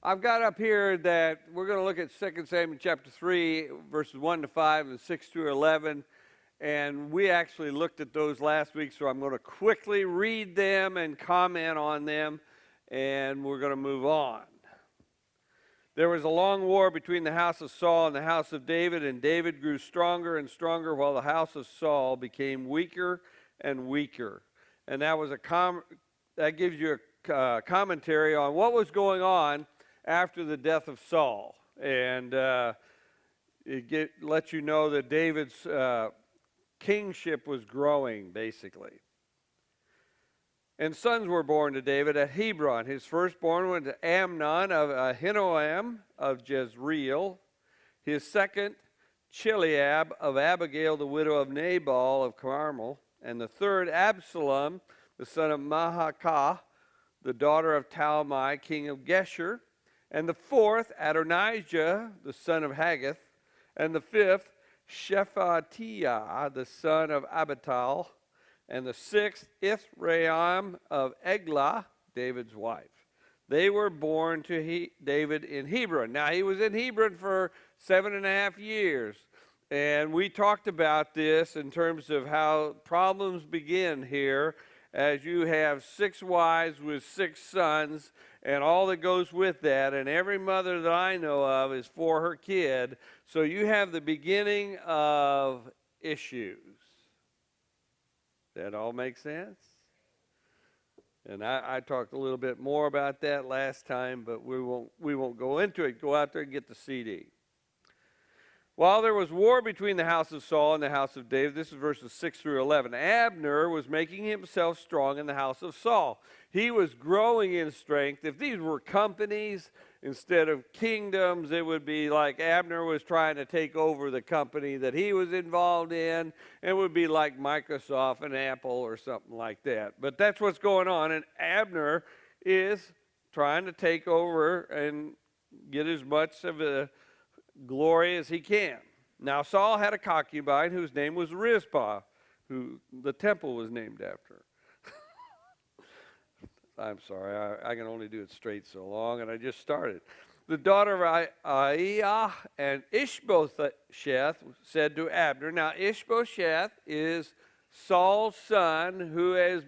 I've got up here that we're going to look at 2 Samuel chapter 3, verses 1 to 5 and 6 through 11. And we actually looked at those last week, so I'm going to quickly read them and comment on them, and we're going to move on. There was a long war between the house of Saul and the house of David, and David grew stronger and stronger while the house of Saul became weaker and weaker. And that was that gives you a commentary on what was going on after the death of Saul. And it lets you know that David's kingship was growing, basically. And sons were born to David at Hebron. His firstborn was Amnon of Ahinoam of Jezreel. His second, Chileab of Abigail, the widow of Nabal of Carmel. And the third, Absalom, the son of Maacah, the daughter of Talmai, king of Geshur. And the fourth, Adonijah, the son of Haggith. And the fifth, Shephatiah, the son of Abital. And the sixth, Ithream of Eglah, David's wife. They were born to David in Hebron. Now, he was in Hebron for 7.5 years. And we talked about this in terms of how problems begin here as you have 6 wives with 6 sons and all that goes with that. And every mother that I know of is for her kid. So you have the beginning of issues. That all makes sense? And I talked a little bit more about that last time, but we won't go into it. Go out there and get the CD. While there was war between the house of Saul and the house of David, this is verses 6 through 11, Abner was making himself strong in the house of Saul. He was growing in strength. If these were companies instead of kingdoms, it would be like Abner was trying to take over the company that he was involved in. It would be like Microsoft and Apple or something like that. But that's what's going on, and Abner is trying to take over and get as much of a glory as he can. Now Saul had a concubine whose name was Rizpah, who the temple was named after. I'm sorry, I can only do it straight so long, and I just started. The daughter of Aiah and Ishbosheth said to Abner. Now Ishbosheth is Saul's son, who is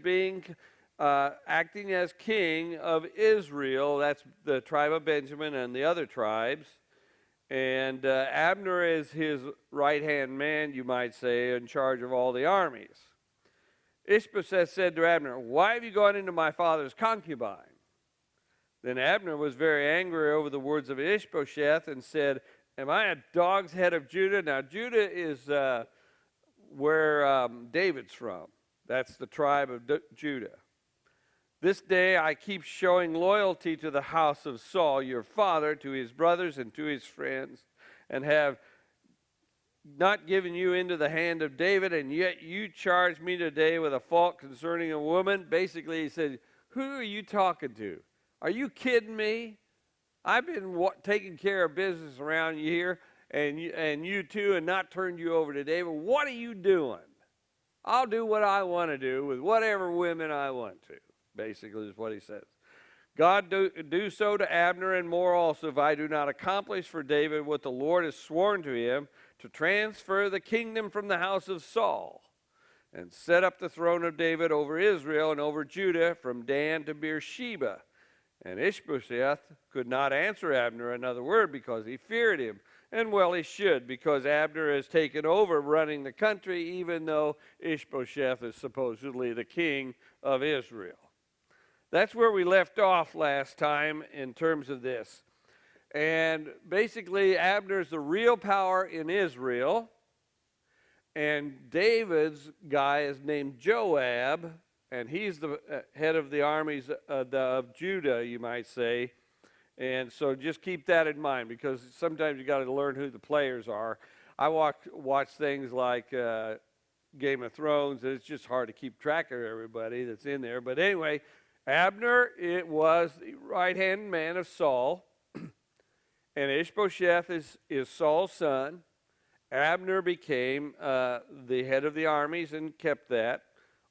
acting as king of Israel. That's the tribe of Benjamin and the other tribes. And Abner is his right-hand man, you might say, in charge of all the armies. Ishbosheth said to Abner, "Why have you gone into my father's concubine?" Then Abner was very angry over the words of Ishbosheth and said, "Am I a dog's head of Judah?" Now, Judah is where David's from. That's the tribe of Judah. "This day I keep showing loyalty to the house of Saul, your father, to his brothers and to his friends, and have not given you into the hand of David, and yet you charge me today with a fault concerning a woman." Basically, he said, who are you talking to? Are you kidding me? I've been taking care of business around here, and you too, and not turned you over to David. What are you doing? I'll do what I want to do with whatever women I want to. Basically is what he says. God do so to Abner and more also if I do not accomplish for David what the Lord has sworn to him, to transfer the kingdom from the house of Saul and set up the throne of David over Israel and over Judah from Dan to Beersheba. And Ishbosheth could not answer Abner another word because he feared him. And well, he should, because Abner has taken over running the country, even though Ishbosheth is supposedly the king of Israel. That's where we left off last time in terms of this. And basically, Abner's the real power in Israel. And David's guy is named Joab. And he's the head of the armies of Judah, you might say. And so just keep that in mind, because sometimes you got to learn who the players are. I watch things like Game of Thrones, and it's just hard to keep track of everybody that's in there. But anyway, Abner, it was the right-hand man of Saul, and Ishbosheth is Saul's son. Abner became the head of the armies and kept that.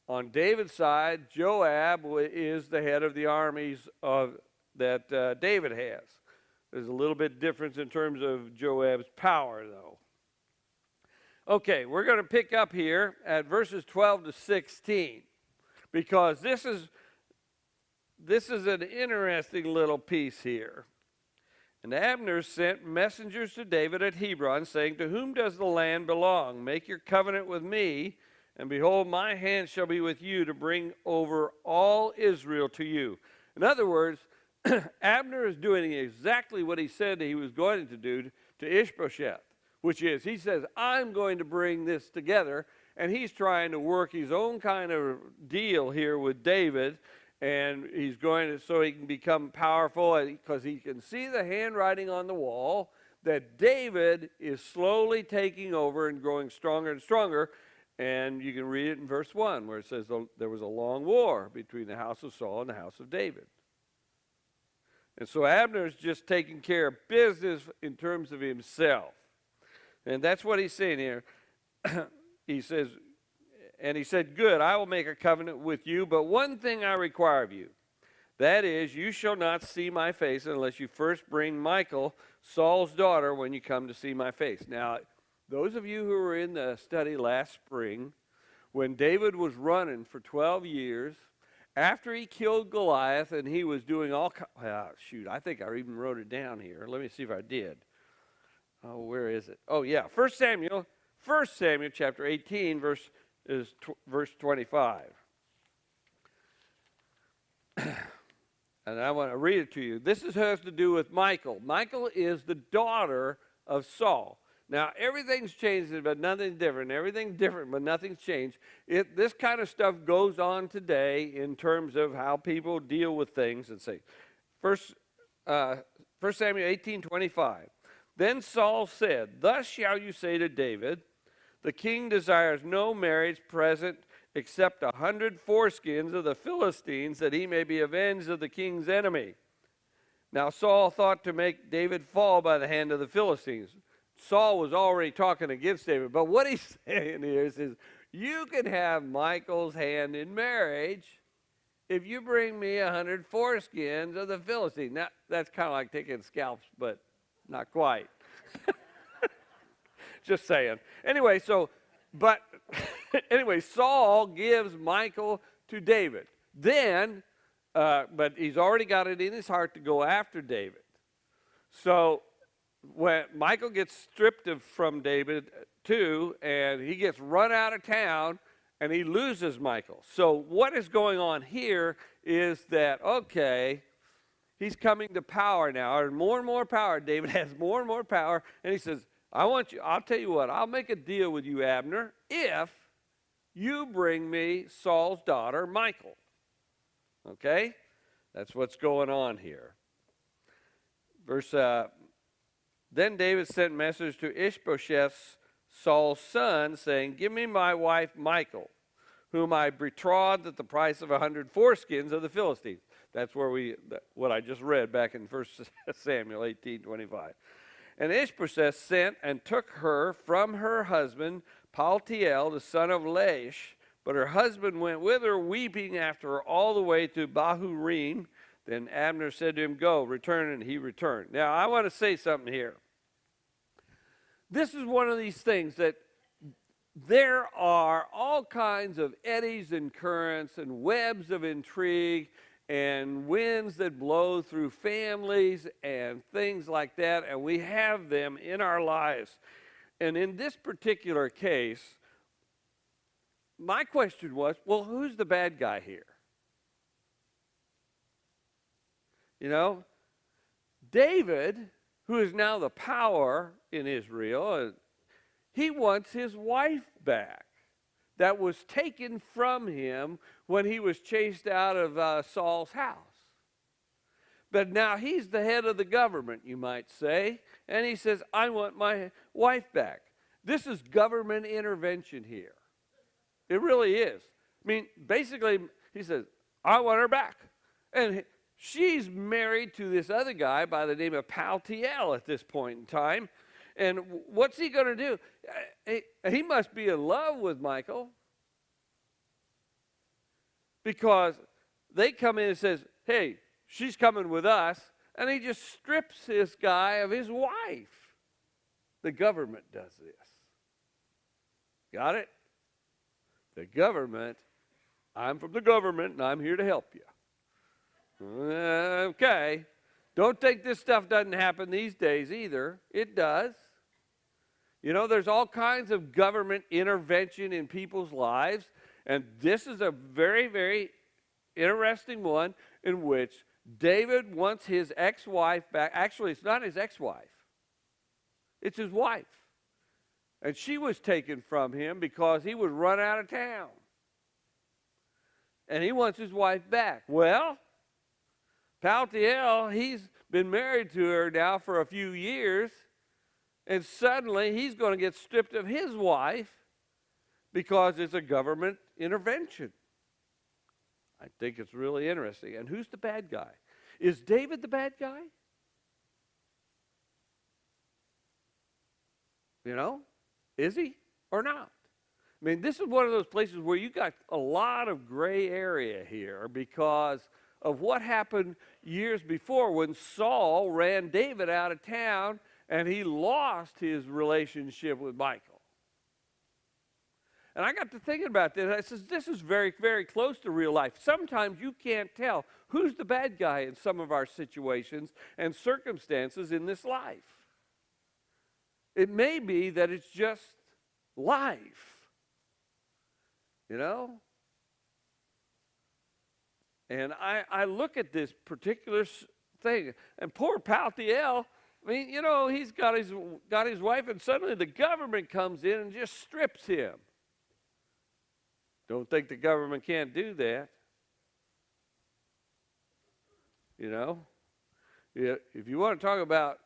On David's side, Joab is the head of the armies that David has. There's a little bit difference in terms of Joab's power, though. Okay, we're going to pick up here at verses 12 to 16, because this is an interesting little piece here. And Abner sent messengers to David at Hebron, saying, "To whom does the land belong? Make your covenant with me, and behold, my hand shall be with you to bring over all Israel to you." In other words, Abner is doing exactly what he said he was going to do to Ishbosheth, which is, he says, I'm going to bring this together, and he's trying to work his own kind of deal here with David, and he's going to, so he can become powerful, because he can see the handwriting on the wall that David is slowly taking over and growing stronger and stronger. And you can read it in verse 1, where it says there was a long war between the house of Saul and the house of David. And so Abner's just taking care of business in terms of himself. And that's what he's saying here. He says, and he said, "Good, I will make a covenant with you, but one thing I require of you. That is, you shall not see my face unless you first bring Michal, Saul's daughter, when you come to see my face." Now, those of you who were in the study last spring, when David was running for 12 years, after he killed Goliath and he was doing all I think I even wrote it down here. Let me see if I did. Oh, where is it? Oh, yeah, 1 Samuel chapter 18, verse 25. And I want to read it to you. This has to do with Michal. Michal is the daughter of Saul. Now, everything's changed, but nothing's different. Everything's different, but nothing's changed. This kind of stuff goes on today in terms of how people deal with things. And say, 1 Samuel 18:25. Then Saul said, "Thus shall you say to David, the king desires no marriage present except 100 foreskins of the Philistines, that he may be avenged of the king's enemy." Now Saul thought to make David fall by the hand of the Philistines. Saul was already talking against David, but what he's saying here is, you can have Michal's hand in marriage if you bring me 100 foreskins of the Philistines. Now, that's kind of like taking scalps, but not quite. Just saying. Anyway, Saul gives Michal to David. Then, but he's already got it in his heart to go after David. So when Michal gets stripped from David too, and he gets run out of town, and he loses Michal. So what is going on here is that, okay, he's coming to power now, or more and more power. David has more and more power, and he says, I'll tell you what, I'll make a deal with you, Abner, if you bring me Saul's daughter, Michal. Okay? That's what's going on here. Then David sent message to Ishbosheth, Saul's son, saying, "Give me my wife Michal, whom I betrothed at the price of 100 foreskins of the Philistines." That's what I just read back in 1 Samuel 18:25. And Ishbosheth sent and took her from her husband, Paltiel, the son of Laish. But her husband went with her, weeping after her all the way to Bahurim. Then Abner said to him, "Go, return," and he returned. Now, I want to say something here. This is one of these things that there are all kinds of eddies and currents and webs of intrigue and winds that blow through families and things like that, and we have them in our lives. And in this particular case, my question was, well, who's the bad guy here? You know, David, who is now the power in Israel, he wants his wife back that was taken from him when he was chased out of Saul's house. But now he's the head of the government, you might say, and he says, I want my wife back. This is government intervention here. It really is. I mean, basically, he says, I want her back. And she's married to this other guy by the name of Paltiel at this point in time. And what's he going to do? He must be in love with Michal, because they come in and says, hey, she's coming with us. and he just strips this guy of his wife. The government does this. Got it? The government, I'm from the government, and I'm here to help you. Okay. Don't think this stuff doesn't happen these days either. It does. You know, there's all kinds of government intervention in people's lives, and this is a very, very interesting one in which David wants his ex-wife back. Actually, it's not his ex-wife. It's his wife. And she was taken from him because he was run out of town. And he wants his wife back. Well, Paltiel, he's been married to her now for a few years, and suddenly he's going to get stripped of his wife because it's a government intervention. I think it's really interesting. And who's the bad guy? Is David the bad guy? You know? Is he or not? I mean, this is one of those places where you got a lot of gray area here because of what happened years before when Saul ran David out of town and he lost his relationship with Michal. And I got to thinking about this. I said, this is very, very close to real life. Sometimes you can't tell who's the bad guy in some of our situations and circumstances in this life. It may be that it's just life, you know? And I look at this particular thing, and poor Paltiel, I mean, you know, he's got his wife, and suddenly the government comes in and just strips him. Don't think the government can't do that. You know? If you want to talk about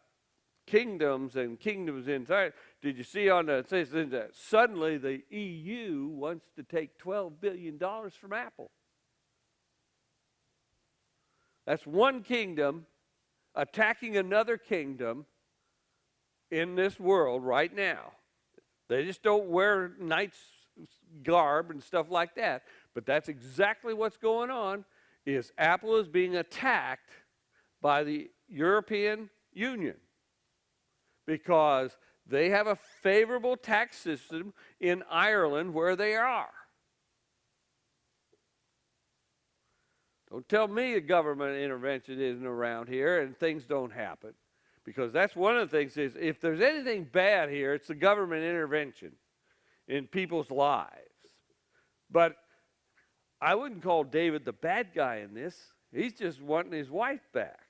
kingdoms and kingdoms inside, did you see on the, it says that suddenly the EU wants to take $12 billion from Apple. That's one kingdom attacking another kingdom in this world right now. They just don't wear knight's garb and stuff like that. But that's exactly what's going on, is Apple is being attacked by the European Union because they have a favorable tax system in Ireland where they are. Don't tell me the government intervention isn't around here and things don't happen. Because that's one of the things is, if there's anything bad here, it's the government intervention in people's lives. But I wouldn't call David the bad guy in this. He's just wanting his wife back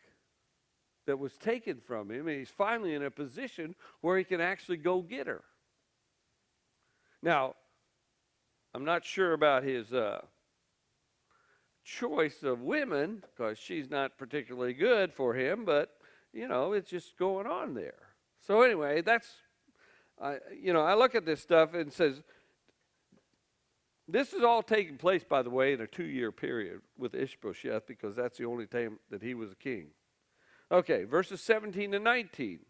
that was taken from him, and he's finally in a position where he can actually go get her. Now, I'm not sure about his choice of women, because she's not particularly good for him, but, you know, it's just going on there. So anyway, that's, I look at this stuff and it says, this is all taking place, by the way, in a 2-year period with Ishbosheth, because that's the only time that he was a king. Okay, verses 17 to 19.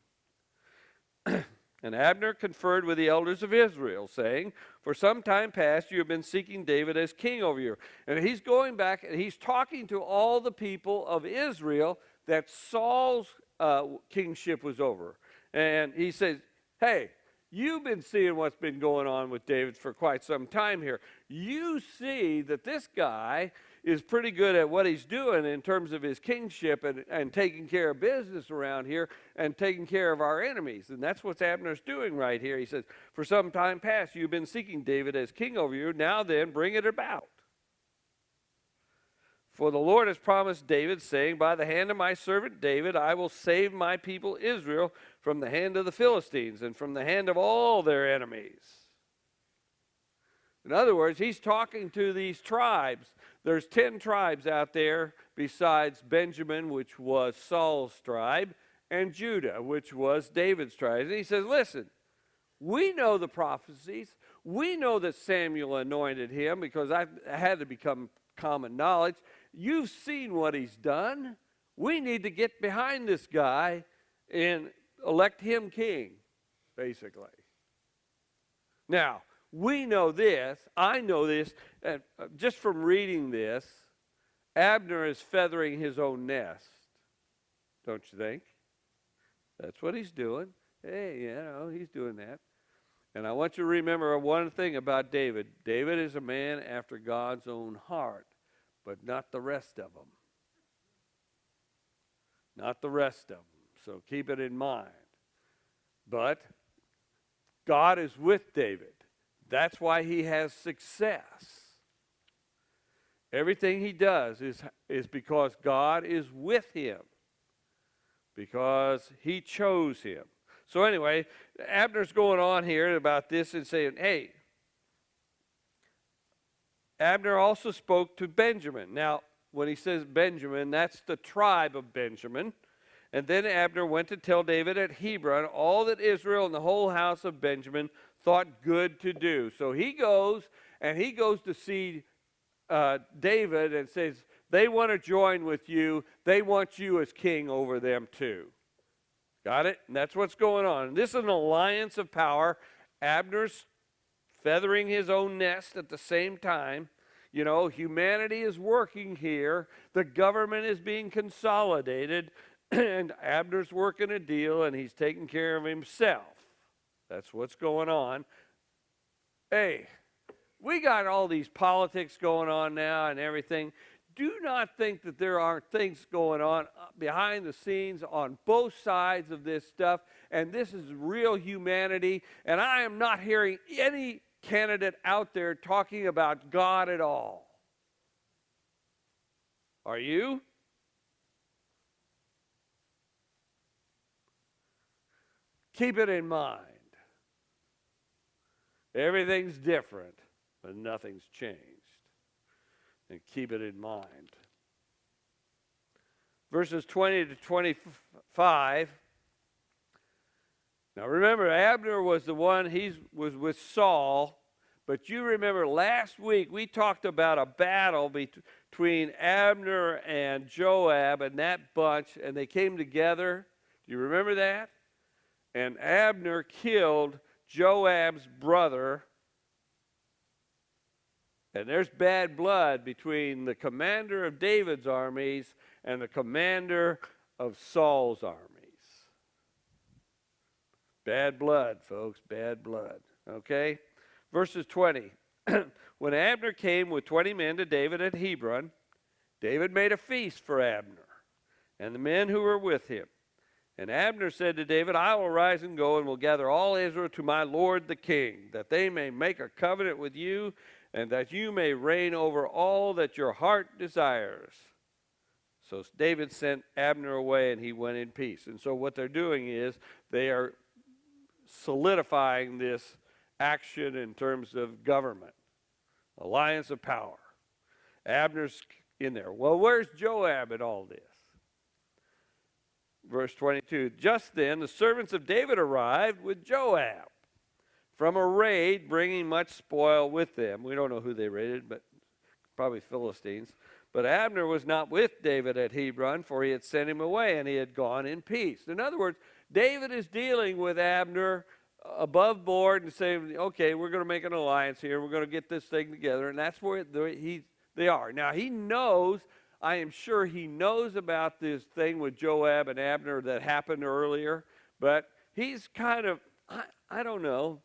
And Abner conferred with the elders of Israel, saying, for some time past you have been seeking David as king over you. And he's going back and he's talking to all the people of Israel that Saul's kingship was over. And he says, hey, you've been seeing what's been going on with David for quite some time here. You see that this guy is pretty good at what he's doing in terms of his kingship and taking care of business around here and taking care of our enemies. And that's what Abner's doing right here. He says, for some time past, you've been seeking David as king over you. Now then, bring it about. For the Lord has promised David, saying, by the hand of my servant David, I will save my people Israel from the hand of the Philistines and from the hand of all their enemies. In other words, he's talking to these tribes. There's 10 tribes out there besides Benjamin, which was Saul's tribe, and Judah, which was David's tribe. And he says, listen, we know the prophecies. We know that Samuel anointed him because I had to become common knowledge. You've seen what he's done. We need to get behind this guy and elect him king, basically. Now, we know this, I know this, and just from reading this, Abner is feathering his own nest. don't you think? That's what he's doing. Hey, he's doing that. And I want you to remember one thing about David. David is a man after God's own heart, but not the rest of them. Not the rest of them. So keep it in mind. But God is with David. That's why he has success. Everything he does is because God is with him. Because he chose him. So anyway, Abner's going on here about this and saying, hey, Abner also spoke to Benjamin. Now, when he says Benjamin, that's the tribe of Benjamin. And then Abner went to tell David at Hebron all that Israel and the whole house of Benjamin thought good to do. So he goes to see David and says, they want to join with you. They want you as king over them too. Got it? And that's what's going on. This is an alliance of power. Abner's feathering his own nest at the same time. Humanity is working here. The government is being consolidated. And Abner's working a deal, and he's taking care of himself. That's what's going on. Hey, we got all these politics going on now and everything. Do not think that there aren't things going on behind the scenes on both sides of this stuff, and this is real humanity, and I am not hearing any candidate out there talking about God at all. Are you? Keep it in mind. Everything's different, but nothing's changed. And keep it in mind. Verses 20 to 25. Now remember, Abner was the one, he was with Saul. But you remember last week we talked about a battle between Abner and Joab and that bunch, and they came together. Do you remember that? And Abner killed Joab's brother. And there's bad blood between the commander of David's armies and the commander of Saul's armies. Bad blood, folks, bad blood. Okay? Verses 20. When Abner came with 20 men to David at Hebron, David made a feast for Abner and the men who were with him. And Abner said to David, I will rise and go and will gather all Israel to my lord the king, that they may make a covenant with you, and that you may reign over all that your heart desires. So David sent Abner away, and he went in peace. And so what they're doing is they are solidifying this action in terms of government, alliance of power. Abner's in there. Well, where's Joab in all this? Verse 22, just then the servants of David arrived with Joab from a raid, bringing much spoil with them. We don't know who they raided, but probably Philistines. But Abner was not with David at Hebron, for he had sent him away, and he had gone in peace. In other words, David is dealing with Abner above board and saying, okay, we're going to make an alliance here. We're going to get this thing together, and that's where they are. Now, he knows, I am sure he knows about this thing with Joab and Abner that happened earlier, but he's kind of, I don't know.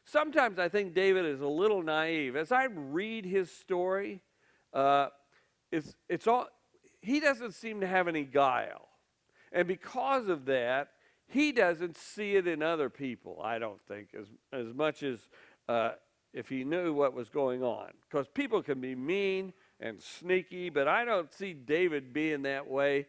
Sometimes I think David is a little naive. As I read his story, it's all, he doesn't seem to have any guile. And because of that, he doesn't see it in other people, I don't think, as much as if he knew what was going on. Because people can be mean and sneaky, but I don't see David being that way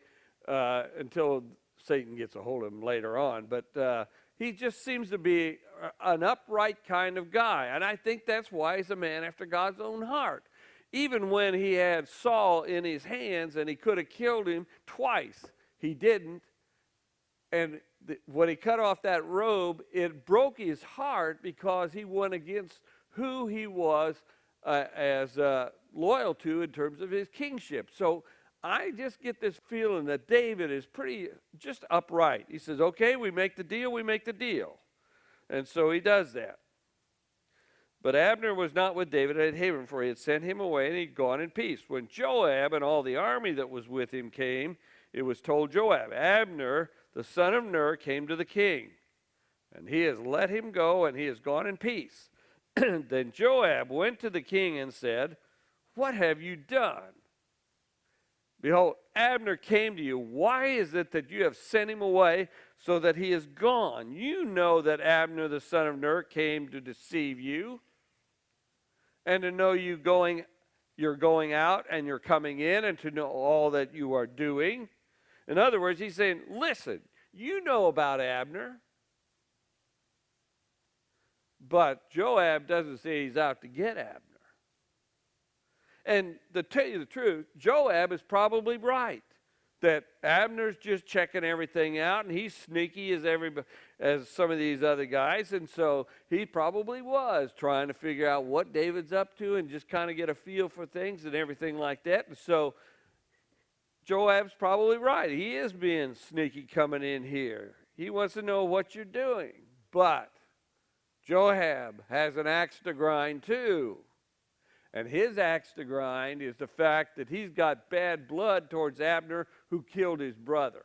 until Satan gets a hold of him later on. But he just seems to be an upright kind of guy. And I think that's why he's a man after God's own heart. Even when he had Saul in his hands and he could have killed him twice, he didn't. And when he cut off that robe, it broke his heart because he went against who he was as loyal to in terms of his kingship. So I just get this feeling that David is pretty just upright. He says, okay, we make the deal, we make the deal. And so he does that. But Abner was not with David at Hebron, for he had sent him away, and he'd gone in peace. When Joab and all the army that was with him came, it was told Joab, Abner, the son of Ner, came to the king, and he has let him go, and he has gone in peace. Then Joab went to the king and said, what have you done? Behold, Abner came to you. Why is it that you have sent him away so that he is gone? You know that Abner the son of Ner came to deceive you, and to know you're going out and you're coming in, and to know all that you are doing. In other words, he's saying, listen, you know about Abner. But Joab doesn't say he's out to get Abner. And to tell you the truth, Joab is probably right that Abner's just checking everything out, and he's sneaky as some of these other guys, and so he probably was trying to figure out what David's up to and just kind of get a feel for things and everything like that. And so Joab's probably right. He is being sneaky coming in here. He wants to know what you're doing. But Joab has an axe to grind too. And his axe to grind is the fact that he's got bad blood towards Abner, who killed his brother.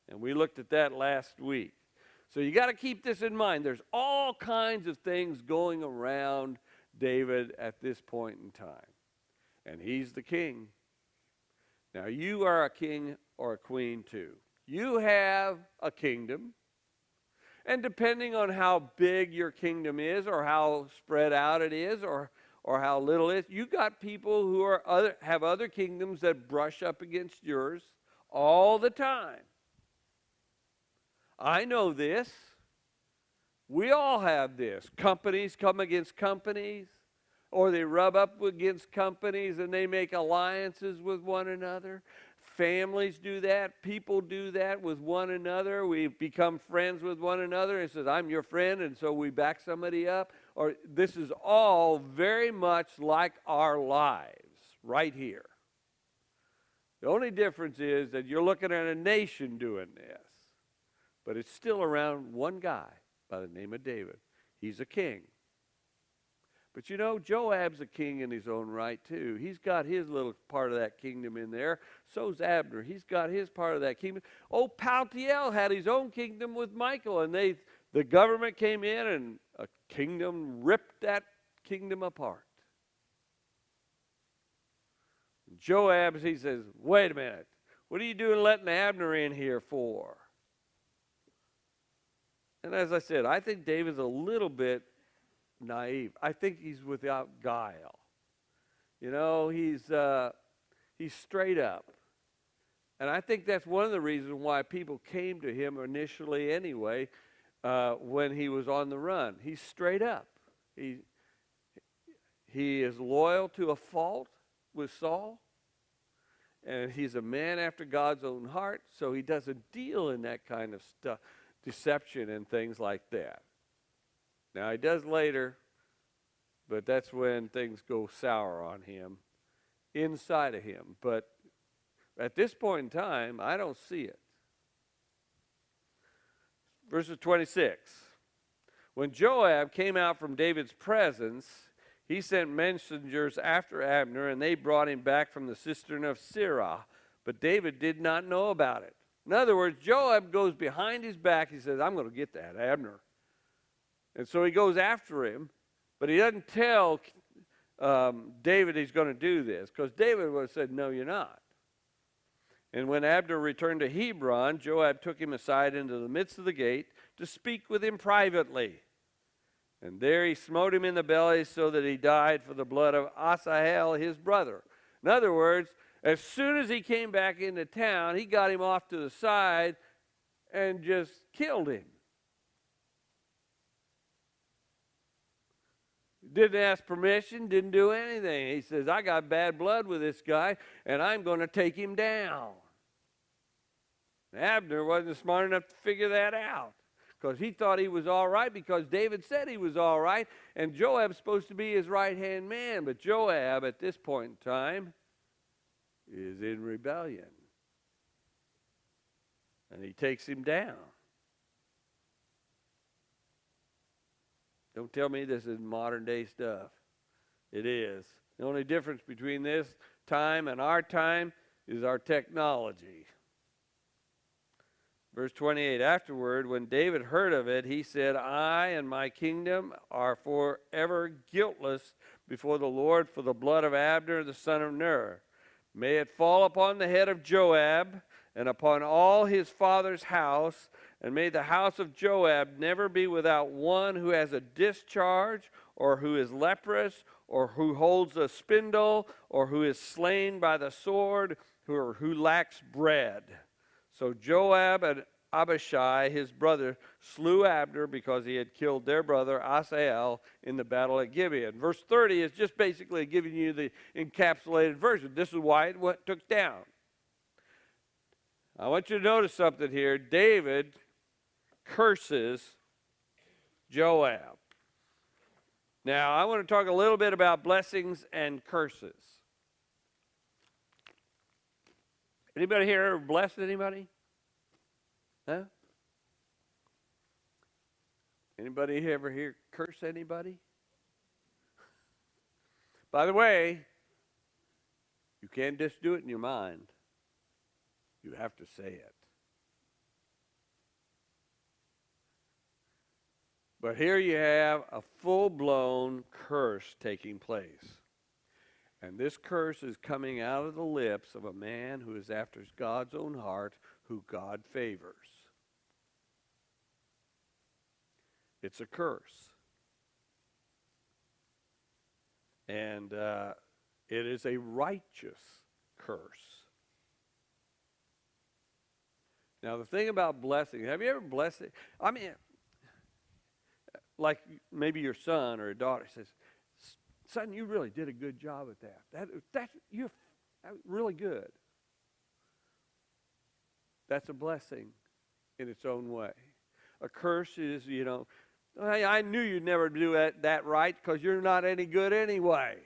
And we looked at that last week. So you got to keep this in mind. There's all kinds of things going around David at this point in time. And he's the king. Now you are a king or a queen too. You have a kingdom. And depending on how big your kingdom is, or how spread out it is, or how little it is, you got people who have other kingdoms that brush up against yours all the time. I know this. We all have this. Companies come against companies, or they rub up against companies and they make alliances with one another. Families do that. People do that with one another. We become friends with one another. It says, I'm your friend, and so we back somebody up. Or this is all very much like our lives right here. The only difference is that you're looking at a nation doing this. But it's still around one guy by the name of David. He's a king. But you know, Joab's a king in his own right too. He's got his little part of that kingdom in there. So's Abner. He's got his part of that kingdom. Old Paltiel had his own kingdom with Michael, and the government came in and a kingdom ripped that kingdom apart. Joab, he says, wait a minute. What are you doing letting Abner in here for? And as I said, I think David's a little bit naive. I think he's without guile. You know, he's straight up. And I think that's one of the reasons why people came to him initially anyway, when he was on the run. He's straight up. He is loyal to a fault with Saul. And he's a man after God's own heart, so he doesn't deal in that kind of stuff, deception and things like that. Now, he does later, but that's when things go sour on him, inside of him. But at this point in time, I don't see it. Verses 26. When Joab came out from David's presence, he sent messengers after Abner, and they brought him back from the cistern of Sirah. But David did not know about it. In other words, Joab goes behind his back. He says, I'm going to get that Abner. And so he goes after him, but he doesn't tell David he's going to do this, because David would have said, no, you're not. And when Abner returned to Hebron, Joab took him aside into the midst of the gate to speak with him privately. And there he smote him in the belly so that he died for the blood of Asahel, his brother. In other words, as soon as he came back into town, he got him off to the side and just killed him. Didn't ask permission, didn't do anything. He says, I got bad blood with this guy, and I'm going to take him down. Abner wasn't smart enough to figure that out, because he thought he was all right because David said he was all right, and Joab's supposed to be his right-hand man. But Joab, at this point in time, is in rebellion. And he takes him down. Don't tell me this is modern day stuff. It is. The only difference between this time and our time is our technology. Verse 28, afterward, when David heard of it, he said, I and my kingdom are forever guiltless before the Lord for the blood of Abner the son of Ner. May it fall upon the head of Joab and upon all his father's house, and may the house of Joab never be without one who has a discharge, or who is leprous, or who holds a spindle, or who is slain by the sword, or who lacks bread. So Joab and Abishai, his brother, slew Abner because he had killed their brother Asahel in the battle at Gibeon. Verse 30 is just basically giving you the encapsulated version. This is why it took down. I want you to notice something here. David curses Joab. Now, I want to talk a little bit about blessings and curses. Anybody here ever blessed anybody? Huh? Anybody ever here curse anybody? By the way, you can't just do it in your mind. You have to say it. But here you have a full-blown curse taking place. And this curse is coming out of the lips of a man who is after God's own heart, who God favors. It's a curse. And it is a righteous curse. Now, the thing about blessing, have you ever blessed it? I mean, like maybe your son or a daughter says, son, you really did a good job at that. That's really good. That's a blessing in its own way. A curse is, hey, I knew you'd never do that right because you're not any good anyway.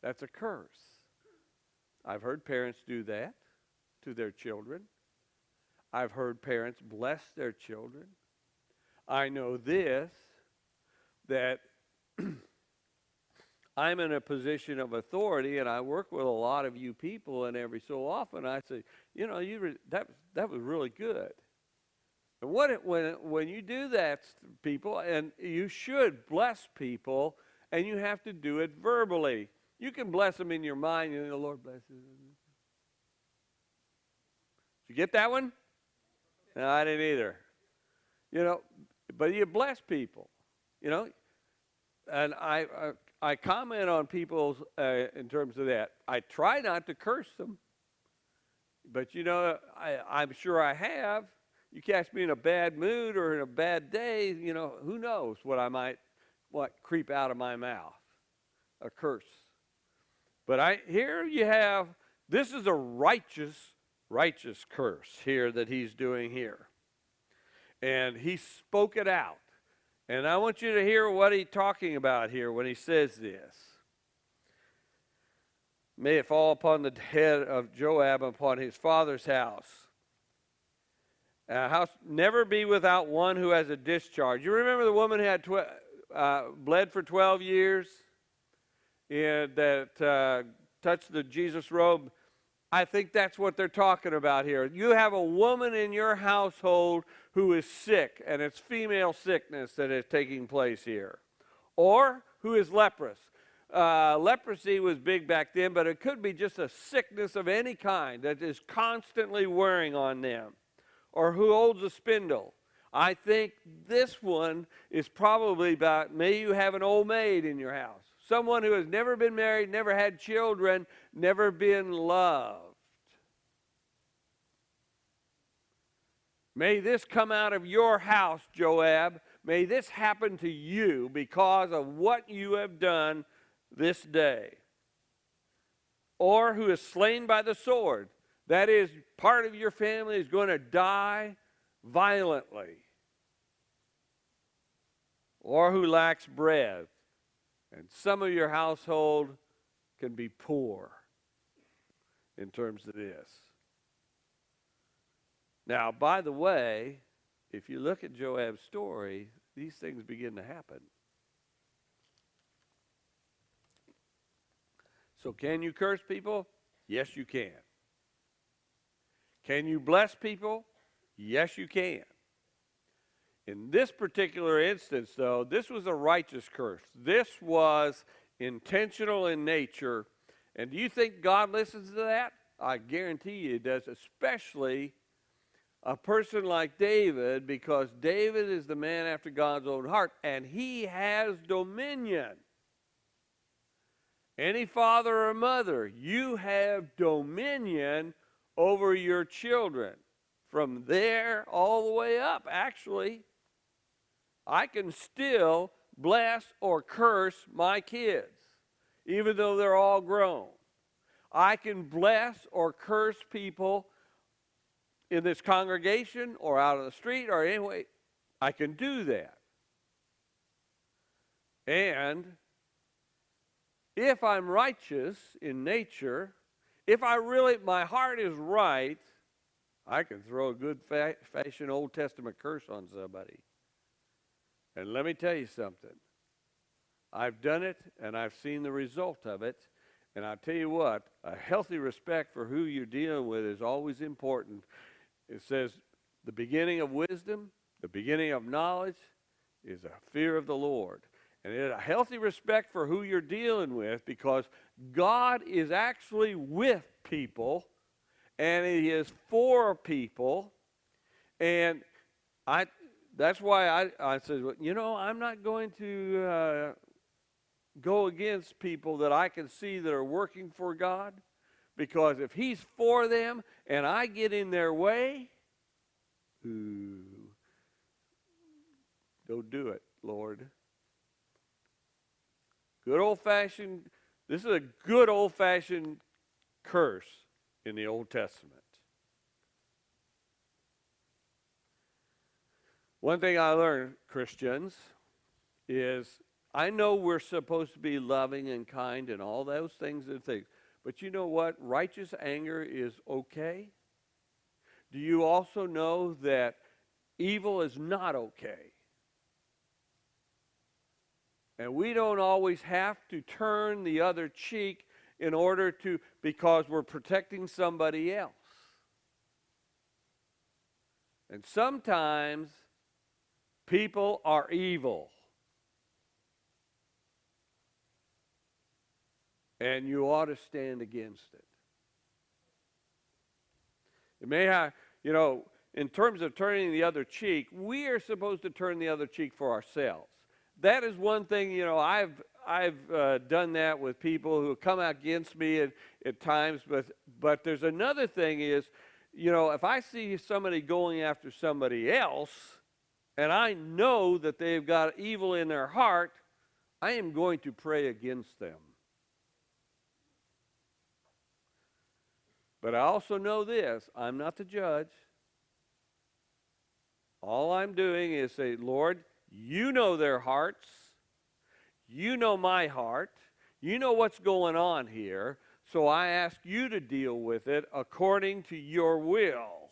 That's a curse. I've heard parents do that to their children. I've heard parents bless their children. I know this, that I'm in a position of authority, and I work with a lot of you people, and every so often I say, that was really good. And when you do that, people, and you should bless people, and you have to do it verbally. You can bless them in your mind, and the Lord bless you. Did you get that one? No, I didn't either. But you bless people, and I comment on people in terms of that. I try not to curse them, but I'm sure I have. You catch me in a bad mood or in a bad day, who knows what creep out of my mouth, a curse. But here you have, this is a righteous curse here that he's doing here. And he spoke it out. And I want you to hear what he's talking about here when he says this. May it fall upon the head of Joab and upon his father's house. House never be without one who has a discharge. You remember the woman who had bled for 12 years and that touched the Jesus robe? I think that's what they're talking about here. You have a woman in your household who is sick, and it's female sickness that is taking place here. Or who is leprous. Leprosy was big back then, but it could be just a sickness of any kind that is constantly wearing on them. Or who holds a spindle. I think this one is probably about, may you have an old maid in your house. Someone who has never been married, never had children, never been loved. May this come out of your house, Joab. May this happen to you because of what you have done this day. Or who is slain by the sword. That is, part of your family is going to die violently. Or who lacks bread. And some of your household can be poor in terms of this. Now, by the way, if you look at Joab's story, these things begin to happen. So can you curse people? Yes, you can. Can you bless people? Yes, you can. In this particular instance, though, this was a righteous curse. This was intentional in nature. And do you think God listens to that? I guarantee you he does, especially a person like David, because David is the man after God's own heart, and he has dominion. Any father or mother, you have dominion over your children. From there all the way up, actually. I can still bless or curse my kids, even though they're all grown. I can bless or curse people in this congregation or out on the street or anyway. I can do that. And if I'm righteous in nature, if my heart is right, I can throw a good fashioned Old Testament curse on somebody. And let me tell you something. I've done it, and I've seen the result of it. And I'll tell you what, a healthy respect for who you're dealing with is always important. It says the beginning of wisdom, the beginning of knowledge is a fear of the Lord. And a healthy respect for who you're dealing with, because God is actually with people, and he is for people. And that's why I said, I'm not going to go against people that I can see that are working for God, because if he's for them and I get in their way, don't do it, Lord. This is a good old-fashioned curse in the Old Testament. One thing I learned, Christians, is I know we're supposed to be loving and kind and all those things and things. But you know what? Righteous anger is okay. Do you also know that evil is not okay? And we don't always have to turn the other cheek because we're protecting somebody else. And sometimes people are evil. And you ought to stand against it. It may have, in terms of turning the other cheek, we are supposed to turn the other cheek for ourselves. That is one thing, I've done that with people who come against me at times, but there's another thing is, if I see somebody going after somebody else, and I know that they've got evil in their heart, I am going to pray against them. But I also know this, I'm not the judge. All I'm doing is say, Lord, you know their hearts. You know my heart. You know what's going on here. So I ask you to deal with it according to your will.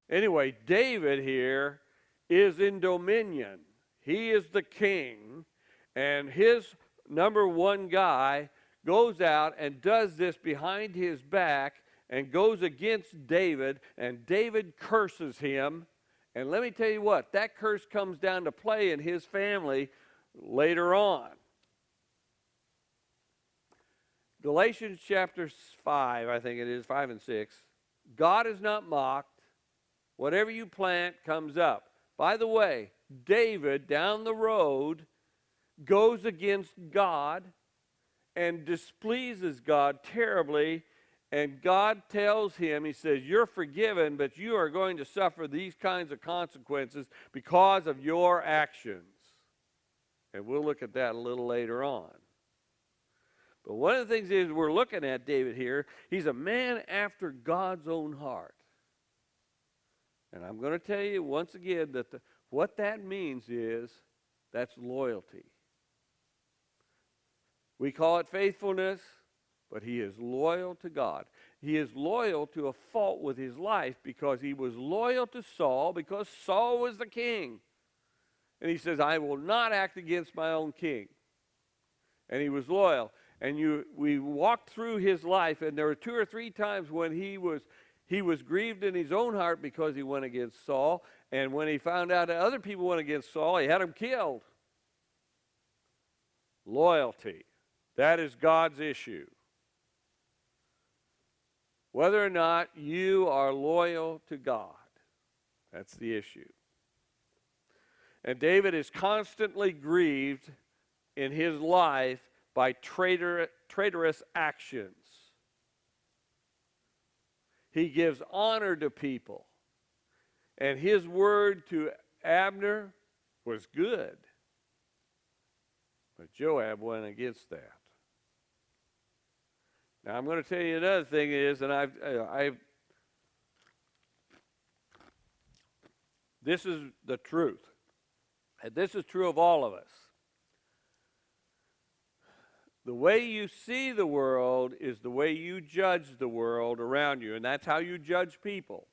Anyway, David here is in dominion. He is the king, and his number one guy goes out and does this behind his back and goes against David, and David curses him. And let me tell you what, that curse comes down to play in his family later on. Galatians chapter 5, I think it is, 5 and 6. God is not mocked. Whatever you plant comes up. By the way, David, down the road, goes against God and displeases God terribly. And God tells him, he says, you're forgiven, but you are going to suffer these kinds of consequences because of your actions. And we'll look at that a little later on. But one of the things is we're looking at David here, he's a man after God's own heart. And I'm going to tell you once again that what that means is that's loyalty. We call it faithfulness, but he is loyal to God. He is loyal to a fault with his life because he was loyal to Saul because Saul was the king. And he says, I will not act against my own king. And he was loyal. And we walked through his life, and there were 2 or 3 times when he was grieved in his own heart because he went against Saul. And when he found out that other people went against Saul, he had them killed. Loyalty. That is God's issue. Whether or not you are loyal to God. That's the issue. And David is constantly grieved in his life by traitorous actions. He gives honor to people. And his word to Abner was good. But Joab went against that. Now I'm going to tell you another thing is, and this is the truth. And this is true of all of us. The way you see the world is the way you judge the world around you, and that's how you judge people.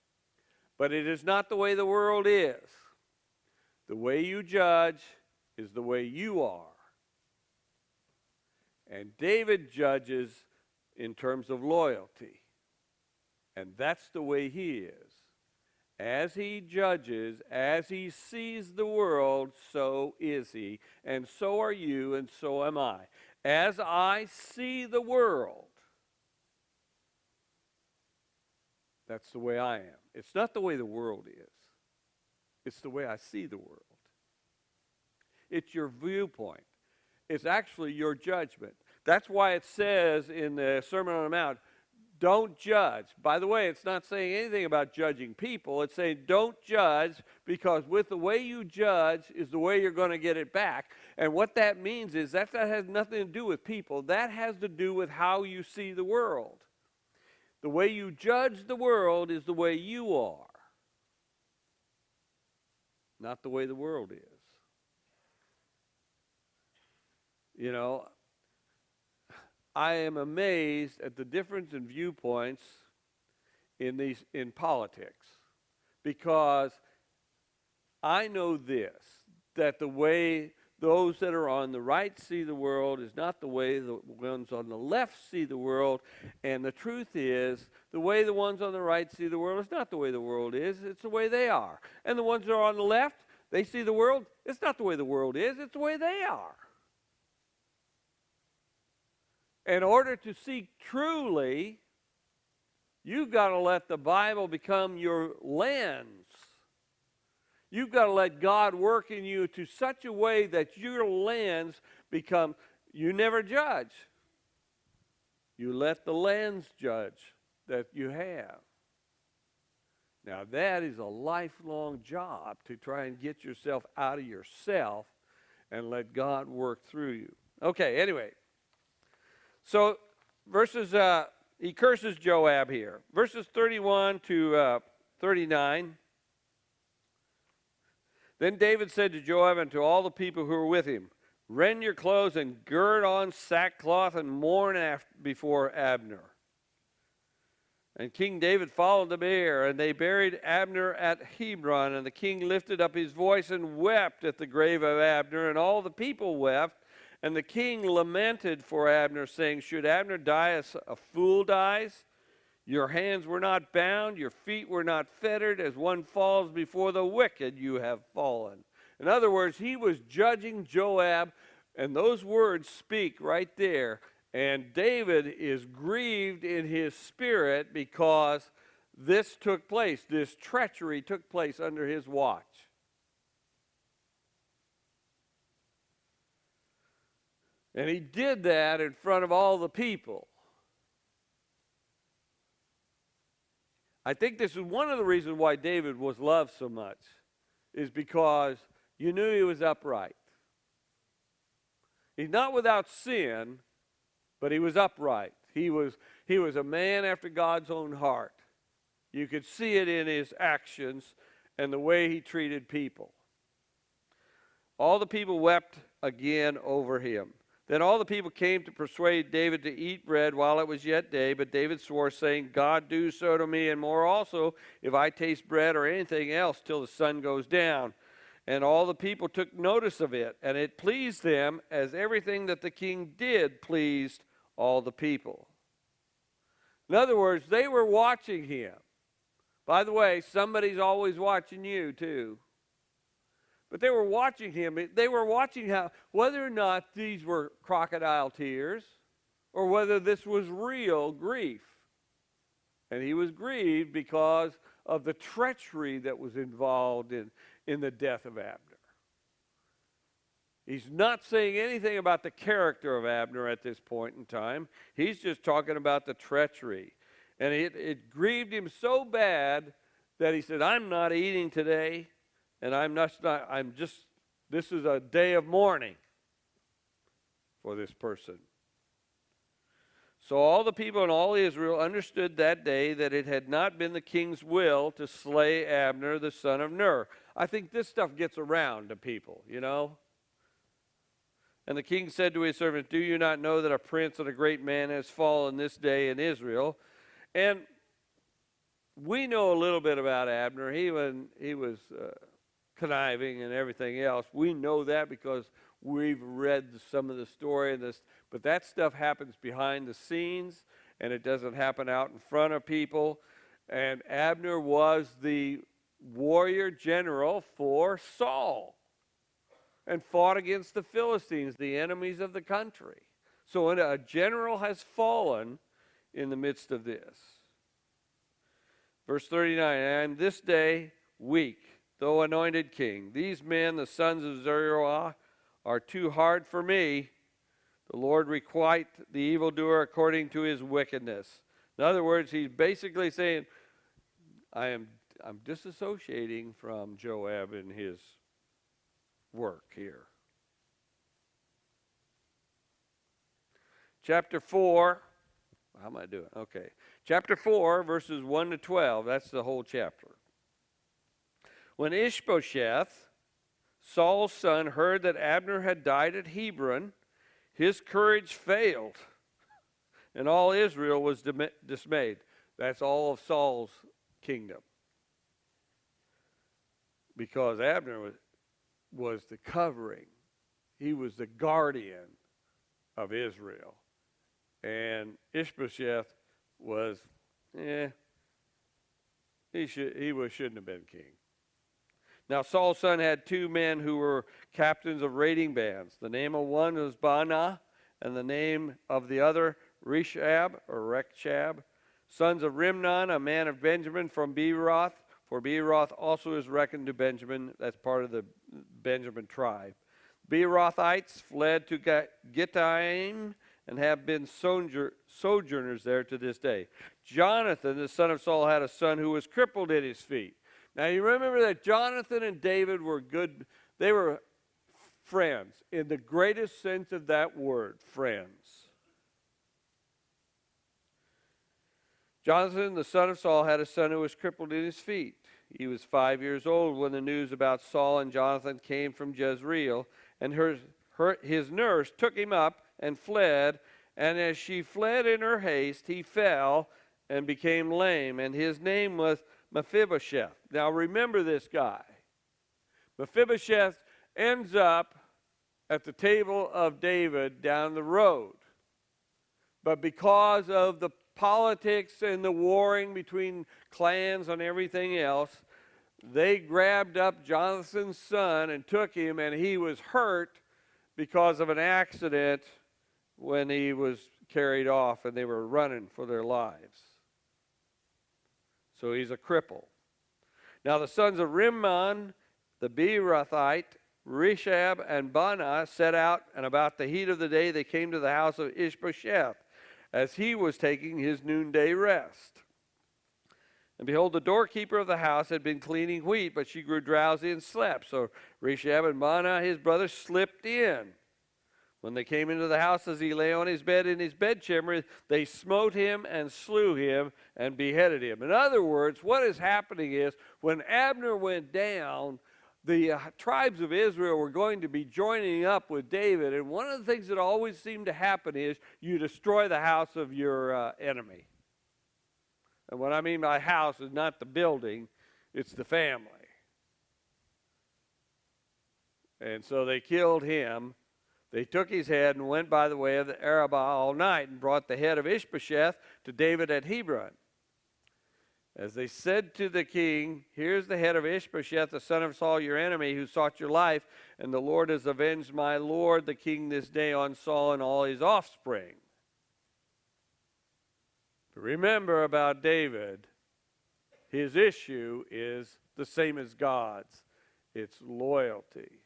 But it is not the way the world is. The way you judge is the way you are. And David judges in terms of loyalty. And that's the way he is. As he judges, as he sees the world, so is he. And so are you, and so am I. As I see the world, that's the way I am. It's not the way the world is. It's the way I see the world. It's your viewpoint. It's actually your judgment. That's why it says in the Sermon on the Mount, don't judge. By the way, it's not saying anything about judging people. It's saying don't judge, because with the way you judge is the way you're going to get it back. And what that means is that has nothing to do with people. That has to do with how you see the world. The way you judge the world is the way you are, not the way the world is. You know, I am amazed at the difference in viewpoints in politics, because I know this, that the way those that are on the right see the world is not the way the ones on the left see the world. And the truth is, the way the ones on the right see the world is not the way the world is. It's the way they are. And the ones that are on the left, they see the world. It's not the way the world is. It's the way they are. In order to see truly, you've got to let the Bible become your lens. You've got to let God work in you to such a way that your lens become, you never judge. You let the lens judge that you have. Now that is a lifelong job, to try and get yourself out of yourself and let God work through you. Okay, anyway. So he curses Joab here. Verses 31 to 39. Then David said to Joab and to all the people who were with him, rend your clothes and gird on sackcloth and mourn before Abner. And King David followed them there, and they buried Abner at Hebron. And the king lifted up his voice and wept at the grave of Abner, and all the people wept. And the king lamented for Abner, saying, should Abner die as a fool dies? Your hands were not bound, your feet were not fettered. As one falls before the wicked, you have fallen. In other words, he was judging Joab, and those words speak right there. And David is grieved in his spirit because this took place, this treachery took place under his watch. And he did that in front of all the people. I think this is one of the reasons why David was loved so much, is because you knew he was upright. He's not without sin, but he was upright. He was a man after God's own heart. You could see it in his actions and the way he treated people. All the people wept again over him. Then all the people came to persuade David to eat bread while it was yet day, but David swore, saying, God do so to me, and more also, if I taste bread or anything else till the sun goes down. And all the people took notice of it, and it pleased them, as everything that the king did pleased all the people. In other words, they were watching him. By the way, somebody's always watching you too. But they were watching him. They were watching how, whether or not these were crocodile tears or whether this was real grief. And he was grieved because of the treachery that was involved in the death of Abner. He's not saying anything about the character of Abner at this point in time. He's just talking about the treachery. And it grieved him so bad that he said, I'm not eating today, and this is a day of mourning for this person. So all the people in all Israel understood that day that it had not been the king's will to slay Abner, the son of Ner. I think this stuff gets around to people, you know. And the king said to his servants, do you not know that a prince and a great man has fallen this day in Israel? And we know a little bit about Abner. He was conniving and everything else. We know that because we've read some of the story in this. But that stuff happens behind the scenes, and it doesn't happen out in front of people. And Abner was the warrior general for Saul and fought against the Philistines, the enemies of the country. So a general has fallen in the midst of this. Verse 39, and this day weak, though anointed king. These men, the sons of Zeruiah, are too hard for me. The Lord requite the evildoer according to his wickedness. In other words, he's basically saying, I'm disassociating from Joab and his work here. Chapter 4, how am I doing? Okay. Chapter 4, verses 1 to 12, that's the whole chapter. When Ishbosheth, Saul's son, heard that Abner had died at Hebron, his courage failed, and all Israel was dismayed. That's all of Saul's kingdom. Because Abner was the covering. He was the guardian of Israel. And Ishbosheth was, he shouldn't have been king. Now Saul's son had two men who were captains of raiding bands. The name of one was Baanah, and the name of the other Rechab, sons of Rimnon, a man of Benjamin from Beeroth. For Beeroth also is reckoned to Benjamin. That's part of the Benjamin tribe. Beerothites fled to Gittaim and have been sojourners there to this day. Jonathan, the son of Saul, had a son who was crippled at his feet. Now you remember that Jonathan and David were good. They were friends in the greatest sense of that word, friends. Jonathan, the son of Saul, had a son who was crippled in his feet. He was 5 years old when the news about Saul and Jonathan came from Jezreel, and his nurse took him up and fled, and as she fled in her haste, he fell and became lame, and his name was Mephibosheth. Now remember this guy. Mephibosheth ends up at the table of David down the road. But because of the politics and the warring between clans and everything else, they grabbed up Jonathan's son and took him, and he was hurt because of an accident when he was carried off and they were running for their lives. So he's a cripple. Now the sons of Rimmon, the Beerothite, Rechab, and Baanah set out, and about the heat of the day they came to the house of Ishbosheth, as he was taking his noonday rest. And behold, the doorkeeper of the house had been cleaning wheat, but she grew drowsy and slept. So Rechab and Baanah, his brothers, slipped in. When they came into the house as he lay on his bed in his bedchamber, they smote him and slew him and beheaded him. In other words, what is happening is when Abner went down, the tribes of Israel were going to be joining up with David. And one of the things that always seemed to happen is you destroy the house of your enemy. And what I mean by house is not the building, it's the family. And so they killed him. They took his head and went by the way of the Arabah all night and brought the head of Ishbosheth to David at Hebron. As they said to the king, "Here's the head of Ishbosheth, the son of Saul, your enemy, who sought your life, and the Lord has avenged my lord the king this day on Saul and all his offspring." Remember about David, his issue is the same as God's. It's loyalty.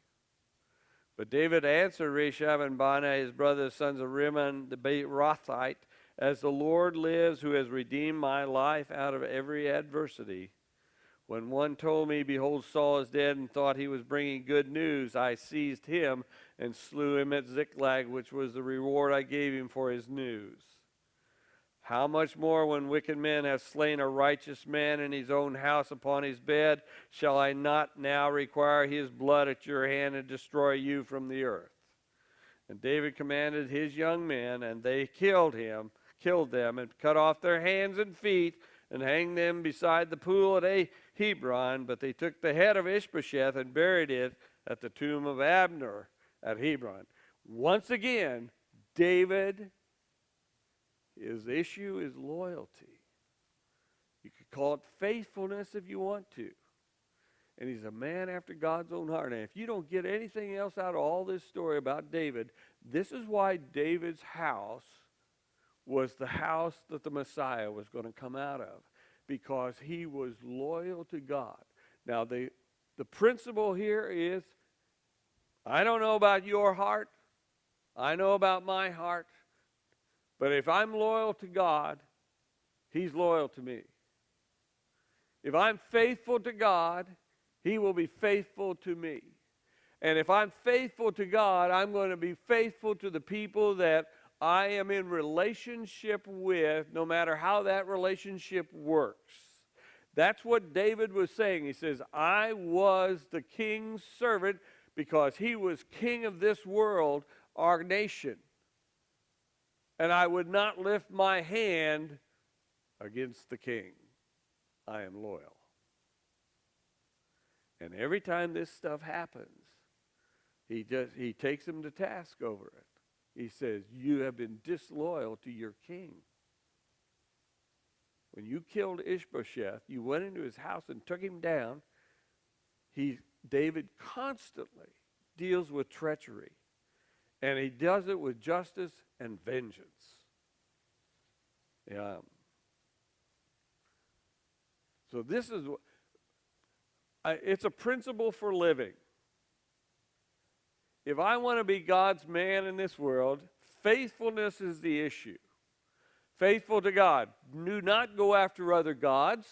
But David answered Rechab and Baanah, his brothers, sons of Rimmon the Beerothite, "As the Lord lives, who has redeemed my life out of every adversity, when one told me, 'Behold, Saul is dead,' and thought he was bringing good news, I seized him and slew him at Ziklag, which was the reward I gave him for his news. How much more, when wicked men have slain a righteous man in his own house upon his bed, shall I not now require his blood at your hand and destroy you from the earth?" And David commanded his young men, and they killed them, and cut off their hands and feet, and hanged them beside the pool at Hebron. But they took the head of Ishbosheth and buried it at the tomb of Abner at Hebron. Once again, David, his issue is loyalty. You could call it faithfulness if you want to. And he's a man after God's own heart. And if you don't get anything else out of all this story about David, this is why David's house was the house that the Messiah was going to come out of, because he was loyal to God. Now, the principle here is, I don't know about your heart. I know about my heart. But if I'm loyal to God, he's loyal to me. If I'm faithful to God, he will be faithful to me. And if I'm faithful to God, I'm going to be faithful to the people that I am in relationship with, no matter how that relationship works. That's what David was saying. He says, I was the king's servant because he was king of this world, our nation. And I would not lift my hand against the king. I am loyal. And every time this stuff happens, he takes him to task over it. He says, you have been disloyal to your king. When you killed Ishbosheth, you went into his house and took him down. David constantly deals with treachery. And he does it with justice and vengeance. Yeah. So this is, it's a principle for living. If I want to be God's man in this world, faithfulness is the issue. Faithful to God. Do not go after other gods.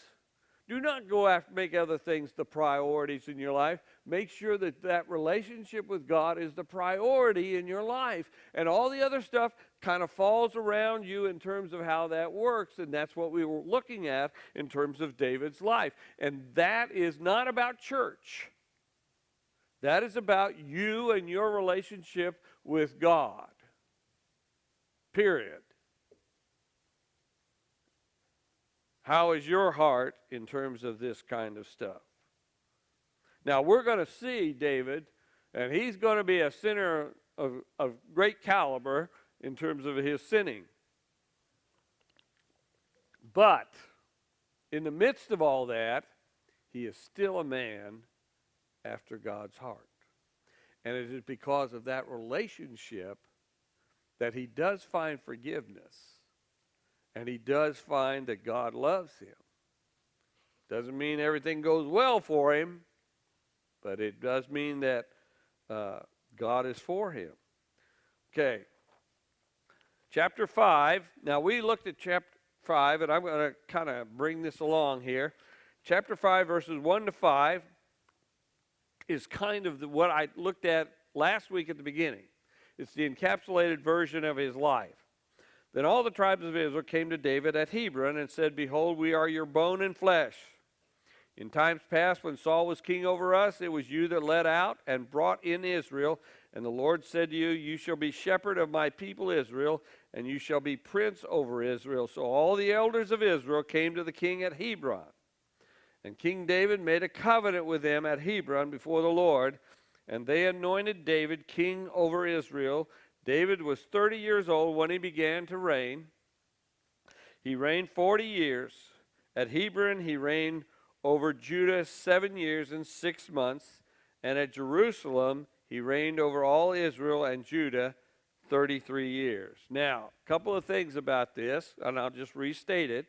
Do not go after, make other things the priorities in your life. Make sure that that relationship with God is the priority in your life. And all the other stuff kind of falls around you in terms of how that works. And that's what we were looking at in terms of David's life. And that is not about church. That is about you and your relationship with God. Period. How is your heart in terms of this kind of stuff? Now, we're going to see David, and he's going to be a sinner of great caliber in terms of his sinning. But in the midst of all that, he is still a man after God's heart. And it is because of that relationship that he does find forgiveness. And he does find that God loves him. Doesn't mean everything goes well for him, but it does mean that God is for him. Okay. Chapter 5. Now, we looked at chapter 5, and I'm going to kind of bring this along here. Chapter 5, verses 1 to 5, is kind of what I looked at last week at the beginning. It's the encapsulated version of his life. Then all the tribes of Israel came to David at Hebron and said, "Behold, we are your bone and flesh. In times past, when Saul was king over us, it was you that led out and brought in Israel. And the Lord said to you, you shall be shepherd of my people Israel, and you shall be prince over Israel." So all the elders of Israel came to the king at Hebron. And King David made a covenant with them at Hebron before the Lord. and they anointed David king over Israel. David was 30 years old when he began to reign. He reigned 40 years. At Hebron he reigned over Judah 7 years and 6 months, and at Jerusalem he reigned over all Israel and Judah 33 years. Now, a couple of things about this, and I'll just restate it.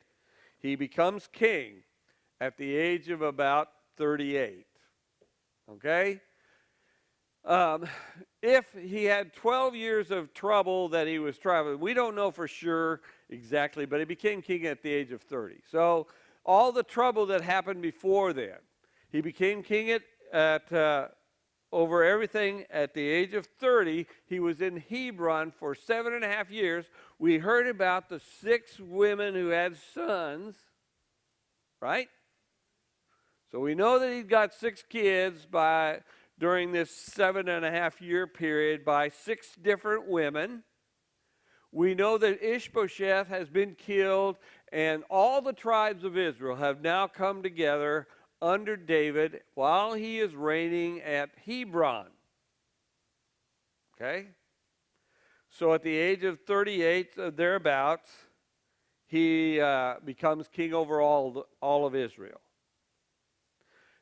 He becomes king at the age of about 38. Okay? If he had 12 years of trouble that he was traveling, we don't know for sure exactly, but he became king at the age of 30. So all the trouble that happened before then, he became king at over everything at the age of 30. He was in Hebron for 7.5 years. We heard about the 6 women who had sons, right? So we know that he got 6 kids during this 7.5 year period by 6 different women. We know that Ishbosheth has been killed, and all the tribes of Israel have now come together under David while he is reigning at Hebron. Okay? So at the age of 38, thereabouts, he becomes king over all of Israel.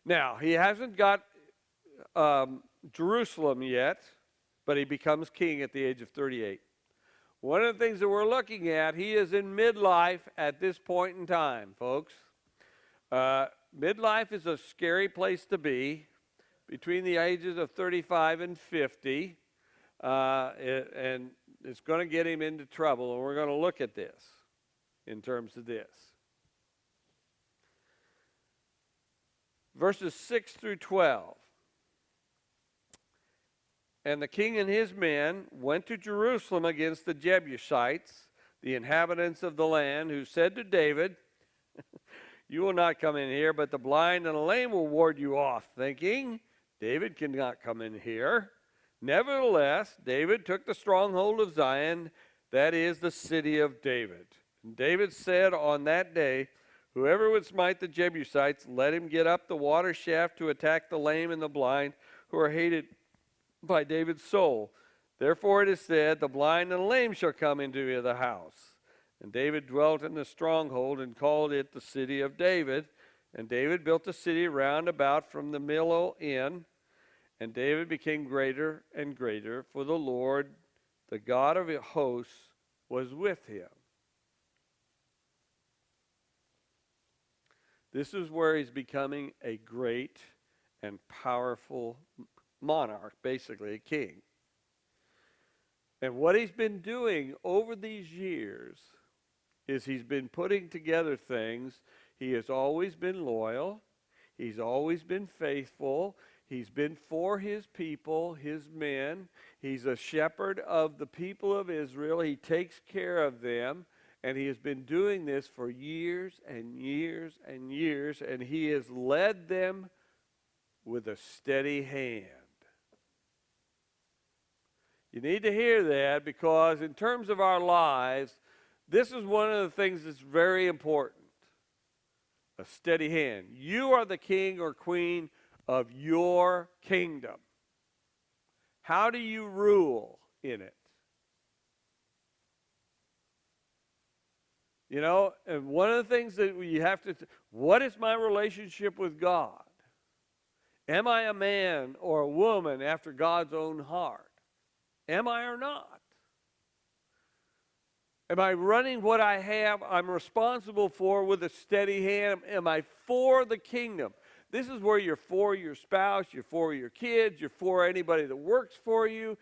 Now, he hasn't got Jerusalem yet, but he becomes king at the age of 38. One of the things that we're looking at, he is in midlife at this point in time, folks. Midlife is a scary place to be, between the ages of 35 and 50, and it's going to get him into trouble, and we're going to look at this in terms of this. Verses 6 through 12. And the king and his men went to Jerusalem against the Jebusites, the inhabitants of the land, who said to David, "You will not come in here, but the blind and the lame will ward you off," thinking, "David cannot come in here." Nevertheless, David took the stronghold of Zion, that is, the city of David. And David said on that day, "Whoever would smite the Jebusites, let him get up the water shaft to attack the lame and the blind, who are hated by David's soul. Therefore it is said, the blind and the lame shall come into the house." And David dwelt in the stronghold and called it the city of David. And David built the city round about from the Millo in. And David became greater and greater, for the Lord, the God of hosts, was with him. This is where he's becoming a great and powerful monarch, basically a king. And what he's been doing over these years is he's been putting together things. He has always been loyal. He's always been faithful. He's been for his people, his men. He's a shepherd of the people of Israel. He takes care of them. And he has been doing this for years and years and years. And he has led them with a steady hand. You need to hear that, because in terms of our lives, this is one of the things that's very important. A steady hand. You are the king or queen of your kingdom. How do you rule in it? You know, and one of the things that you have to, what is my relationship with God? Am I a man or a woman after God's own heart? Am I or not? Am I running what I have, I'm responsible for, with a steady hand? Am I for the kingdom? This is where you're for your spouse, you're for your kids, you're for anybody that works for you,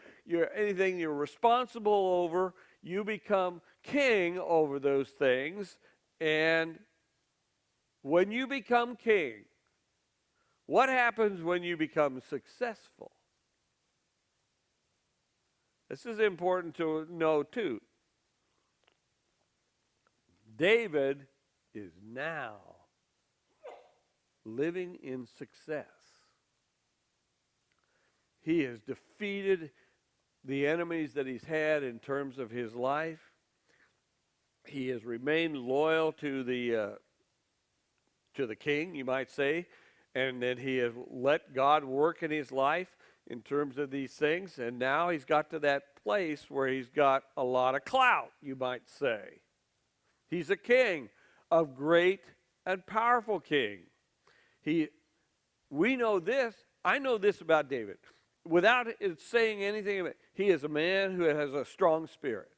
anything you're responsible over. You become king over those things. And when you become king, what happens when you become successful? This is important to know too. David is now living in success. He has defeated the enemies that he's had in terms of his life. He has remained loyal to the king, you might say, and then he has let God work in his life. in terms of these things, and now he's got to that place where he's got a lot of clout, you might say. He's a king, a great and powerful king. We know this, I know this about David. Without it saying anything of it, he is a man who has a strong spirit.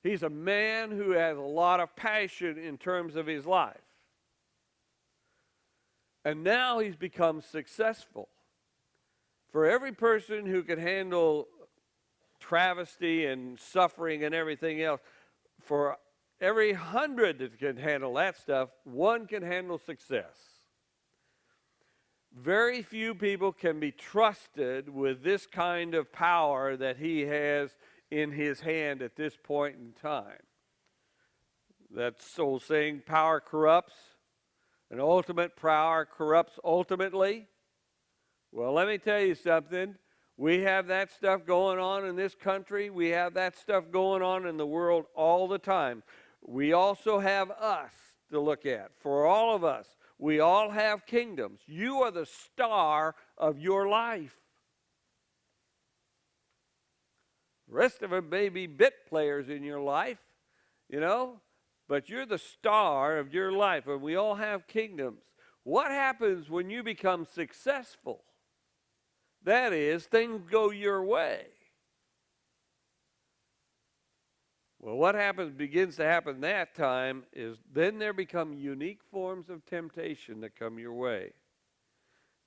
He's a man who has a lot of passion in terms of his life. And now he's become successful. For every person who can handle travesty and suffering and everything else, for every 100 that can handle that stuff, one can handle success. Very few people can be trusted with this kind of power that he has in his hand at this point in time. That old saying, power corrupts, and ultimate power corrupts ultimately. Well, let me tell you something. We have that stuff going on in this country. We have that stuff going on in the world all the time. We also have us to look at. For all of us, we all have kingdoms. You are the star of your life. The rest of them may be bit players in your life, but you're the star of your life, and we all have kingdoms. What happens when you become successful? That is, things go your way. Well, what begins to happen that time is then there become unique forms of temptation that come your way.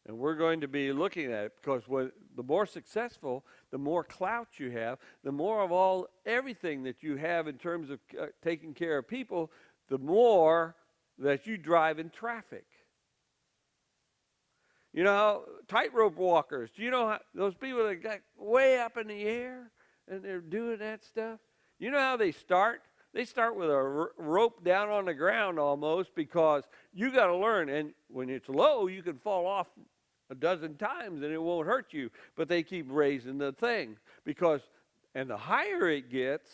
And we're going to be looking at it because the more successful, the more clout you have, the more of everything that you have in terms of taking care of people, the more that you drive in traffic. Tightrope walkers, do you know how those people that got way up in the air and they're doing that stuff? You know how they start? They start with a rope down on the ground almost, because you got to learn. And when it's low, you can fall off a dozen times and it won't hurt you. But they keep raising the thing and the higher it gets,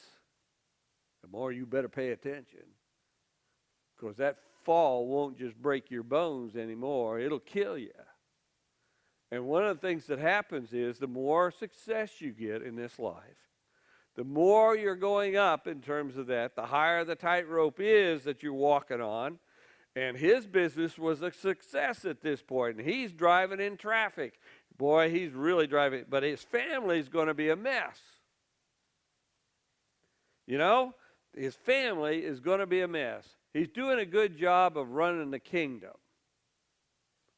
the more you better pay attention, because that fall won't just break your bones anymore. It'll kill you. And one of the things that happens is the more success you get in this life, the more you're going up in terms of that, the higher the tightrope is that you're walking on. And his business was a success at this point. And he's driving in traffic. Boy, he's really driving. But his family's going to be a mess. His family is going to be a mess. He's doing a good job of running the kingdom,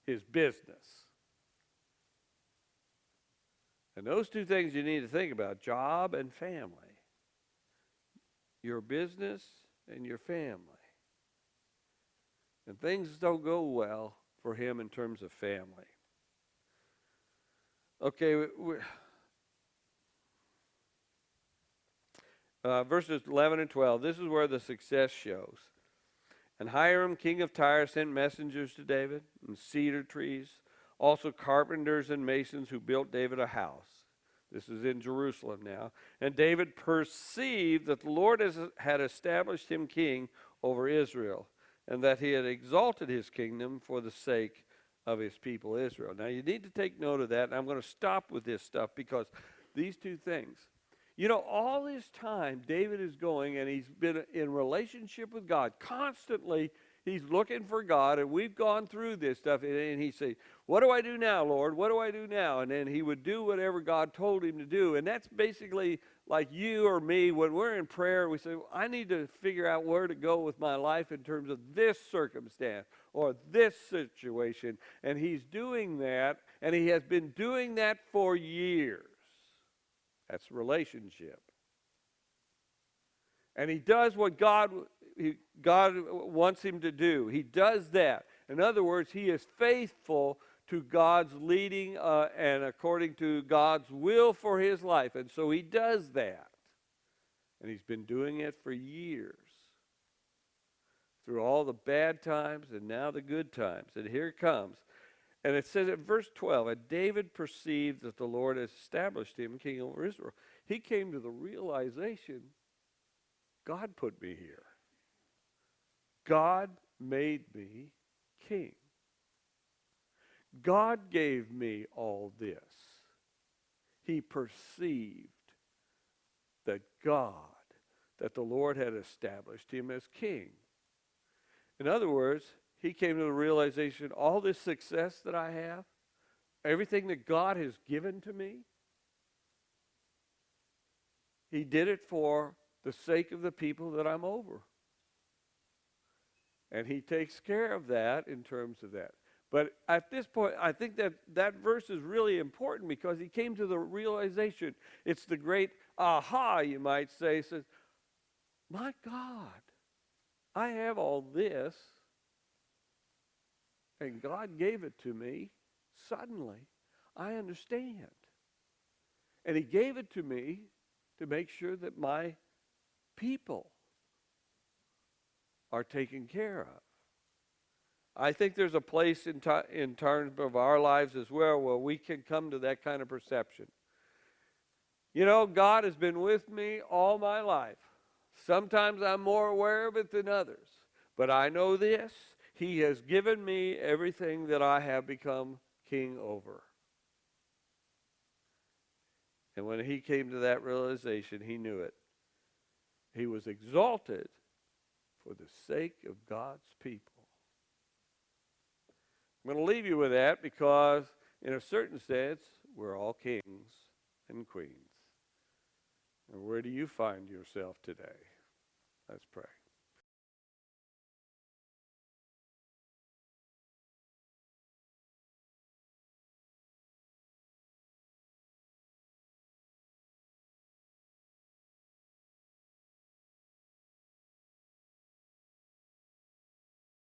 his business. And those two things you need to think about, job and family. Your business and your family. And things don't go well for him in terms of family. Okay, verses 11 and 12, this is where the success shows. And Hiram, king of Tyre, sent messengers to David and cedar trees, also carpenters and masons who built David a house. This is in Jerusalem now. And David perceived that the Lord had established him king over Israel, and that he had exalted his kingdom for the sake of his people Israel. Now you need to take note of that, and I'm going to stop with this stuff because these two things. All this time David is going, and he's been in relationship with God constantly. He's looking for God, and we've gone through this stuff, and he'd say, what do I do now, Lord? What do I do now? And then he would do whatever God told him to do. And that's basically like you or me. When we're in prayer, we say, I need to figure out where to go with my life in terms of this circumstance or this situation. And he's doing that, and he has been doing that for years. That's relationship. And he does what God wants him to do. He does that. In other words, he is faithful to God's leading and according to God's will for his life. And so he does that. And he's been doing it for years. Through all the bad times and now the good times. And here it comes. And it says in verse 12, and David perceived that the Lord has established him king over Israel. He came to the realization, God put me here. God made me king. God gave me all this. He perceived that God, that the Lord had established him as king. In other words, he came to the realization, all this success that I have, everything that God has given to me, he did it for the sake of the people that I'm over. And he takes care of that in terms of that. But at this point, I think that verse is really important because he came to the realization. It's the great aha, you might say, says, my God, I have all this, and God gave it to me suddenly. I understand. And he gave it to me to make sure that my people are taken care of. I think there's a place in terms of our lives as well where we can come to that kind of perception. You know, God has been with me all my life. Sometimes I'm more aware of it than others. But I know this, he has given me everything that I have become king over. And when he came to that realization, he knew it. He was exalted for the sake of God's people. I'm going to leave you with that because, in a certain sense, we're all kings and queens. And where do you find yourself today? Let's pray.